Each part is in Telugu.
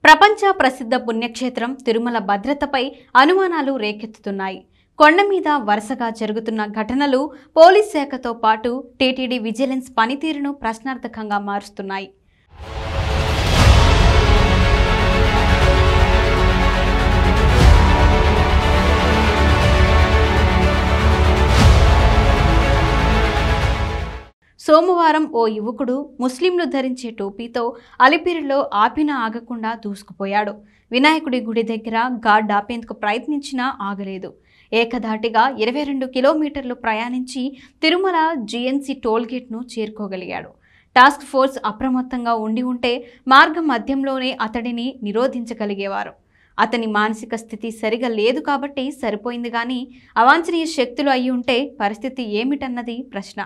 ప్రపంచ ప్రసిద్ధ పుణ్యక్షేత్రం తిరుమల భద్రతపై అనుమానాలు రేకెత్తుతున్నాయి. కొండ మీద వరుసగా జరుగుతున్న ఘటనలు పోలీస్ శాఖతో పాటు టీటీడీ విజిలెన్స్ పనితీరును ప్రశ్నార్థకంగా మారుస్తున్నాయి. సోమవారం ఓ యువకుడు ముస్లింలు ధరించే టోపీతో అలిపిరిలో ఆపినా ఆగకుండా దూసుకుపోయాడు. వినాయకుడి గుడి దగ్గర గార్డ్ ఆపేందుకు ప్రయత్నించినా ఆగలేదు. ఏకధాటిగా 22 కిలోమీటర్లు ప్రయాణించి తిరుమల జీఎన్సీ టోల్గేట్ను చేరుకోగలిగాడు. టాస్క్ ఫోర్స్ అప్రమత్తంగా ఉంటే మార్గం మధ్యంలోనే అతడిని నిరోధించగలిగేవారు. అతని మానసిక స్థితి సరిగా లేదు కాబట్టి సరిపోయింది, కానీ అవాంఛనీయ శక్తులు అయి ఉంటే పరిస్థితి ఏమిటన్నది ప్రశ్న.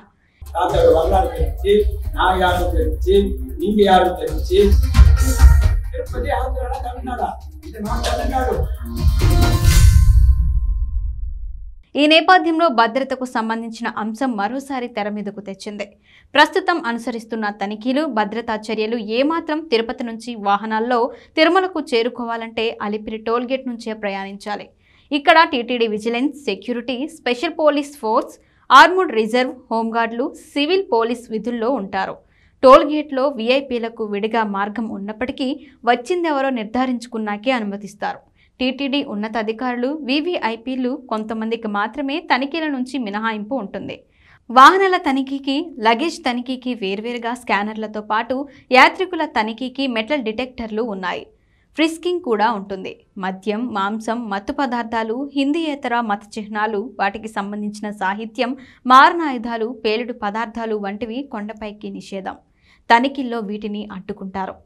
ఈ నేపథ్యంలో భద్రతకు సంబంధించిన అంశం మరోసారి తెర మీదకు తెచ్చింది. ప్రస్తుతం అనుసరిస్తున్న తనిఖీలు, భద్రతా చర్యలు ఏమాత్రం తిరుపతి నుంచి వాహనాల్లో తిరుమలకు చేరుకోవాలంటే అలిపిరి టోల్గేట్ నుంచే ప్రయాణించాలి. ఇక్కడ TTD vigilance, security, special police force, armoured reserve, హోంగార్డులు, సివిల్ పోలీస్ విధుల్లో ఉంటారు. టోల్గేట్లో వీఐపీలకు విడిగా మార్గం ఉన్నప్పటికీ వచ్చిందెవరో నిర్ధారించుకున్నాకే అనుమతిస్తారు. టీటీడీ ఉన్నతాధికారులు, వీవీఐపీలు కొంతమందికి మాత్రమే తనిఖీల నుంచి మినహాయింపు ఉంటుంది. వాహనాల తనిఖీకి, లగేజ్ తనిఖీకి వేర్వేరుగా స్కానర్లతో పాటు యాత్రికుల తనిఖీకి మెటల్ డిటెక్టర్లు ఉన్నాయి. ఫ్రిస్కింగ్ కూడా ఉంటుంది. మద్యం, మాంసం, మత్తు పదార్థాలు, హిందీయేతర మత చిహ్నాలు, వాటికి సంబంధించిన సాహిత్యం, మారణాయుధాలు, పేలుడు పదార్థాలు వంటివి కొండపైకి నిషేధం. తనిఖీల్లో వీటిని అడ్డుకుంటారు.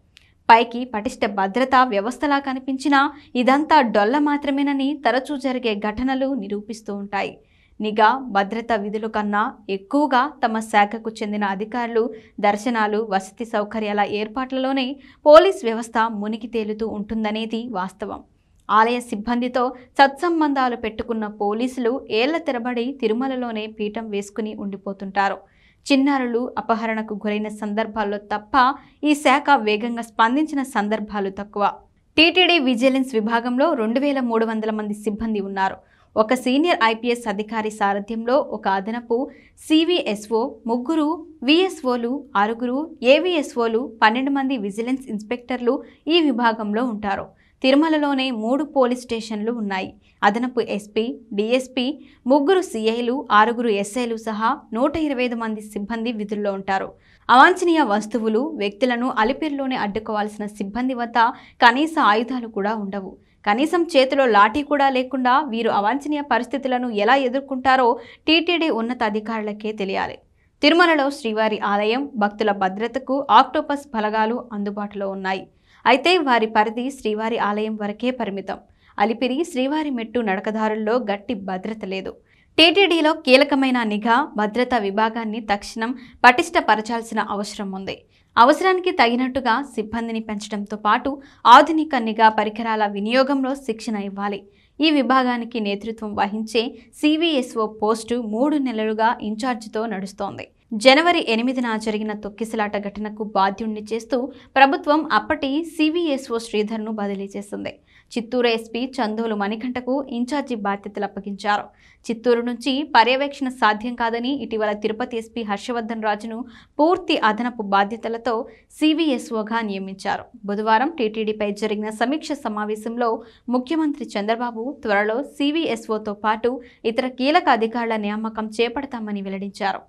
పైకి పటిష్ట భద్రతా వ్యవస్థలా కనిపించినా ఇదంతా డొల్ల మాత్రమేనని తరచూ జరిగే ఘటనలు నిరూపిస్తూ ఉంటాయి. నిఘా, భద్రతా విధుల కన్నా ఎక్కువగా తమ శాఖకు చెందిన అధికారులు దర్శనాలు, వసతి సౌకర్యాల ఏర్పాట్లలోనే పోలీస్ వ్యవస్థ మునిగి తేలుతూ ఉంటుందనేది వాస్తవం. ఆలయ సిబ్బందితో సత్సంబంధాలు పెట్టుకున్న పోలీసులు ఏళ్ల తరబడి తిరుమలలోనే పీఠం వేసుకుని ఉండిపోతుంటారు. చిన్నారులు అపహరణకు గురైన సందర్భాల్లో తప్ప ఈ శాఖ వేగంగా స్పందించిన సందర్భాలు తక్కువ. టీటీడీ విజిలెన్స్ విభాగంలో 2300 మంది సిబ్బంది ఉన్నారు. ఒక సీనియర్ ఐపీఎస్ అధికారి సారథ్యంలో ఒక అదనపు సివిఎస్ఓ, 3 విఎస్ఓలు, 6 ఏవిఎస్ఓలు, 12 మంది విజిలెన్స్ ఇన్స్పెక్టర్లు ఈ విభాగంలో ఉంటారు. తిరుమలలోనే 3 పోలీస్ స్టేషన్లు ఉన్నాయి. అదనపు ఎస్పీ, డిఎస్పీ, 3 సిఐలు, 6 ఎస్ఐలు సహా 125 మంది సిబ్బంది విధుల్లో ఉంటారు. అవాంఛనీయ వస్తువులు, వ్యక్తులను అలిపిరిలోనే అడ్డుకోవాల్సిన సిబ్బంది వద్ద కనీస ఆయుధాలు కూడా ఉండవు. కనీసం చేతిలో లాఠీ కూడా లేకుండా వీరు అవాంఛనీయ పరిస్థితులను ఎలా ఎదుర్కొంటారో టీటీడీ ఉన్నతాధికారులకే తెలియాలి. తిరుమలలో శ్రీవారి ఆలయం, భక్తుల భద్రతకు ఆక్టోపస్ బలగాలు అందుబాటులో ఉన్నాయి. అయితే వారి పరిధి శ్రీవారి ఆలయం వరకే పరిమితం. అలిపిరి, శ్రీవారి మెట్టు నడకదారుల్లో గట్టి భద్రత లేదు. టీటీడీలో కీలకమైన నిఘా, భద్రతా విభాగాన్ని తక్షణం పటిష్టపరచాల్సిన అవసరం ఉంది. అవసరానికి తగినట్టుగా సిబ్బందిని పెంచడంతో పాటు ఆధునిక నిఘా పరికరాల వినియోగంలో శిక్షణ ఇవ్వాలి. ఈ విభాగానికి నేతృత్వం వహించే సివిఎస్ఓ పోస్టు 3 నెలలుగా ఇన్ఛార్జితో నడుస్తోంది. జనవరి 8న జరిగిన తొక్కిసలాట ఘటనకు బాధ్యుణ్ణి చేస్తూ ప్రభుత్వం అప్పటి సివిఎస్ఓ శ్రీధర్ను బదిలీ చేసింది. చిత్తూరు ఎస్పీ చందోలు మణికంఠకు ఇన్ఛార్జి బాధ్యతలు అప్పగించారు. చిత్తూరు నుంచి పర్యవేక్షణ సాధ్యం కాదని ఇటీవల తిరుపతి ఎస్పీ హర్షవర్ధన్ రాజును పూర్తి అదనపు బాధ్యతలతో సివిఎస్ఓగా నియమించారు. బుధవారం టీటీడీపై జరిగిన సమీక్ష సమావేశంలో ముఖ్యమంత్రి చంద్రబాబు త్వరలో సివిఎస్ఓతో పాటు ఇతర కీలక అధికారుల నియామకం చేపడతామని వెల్లడించారు.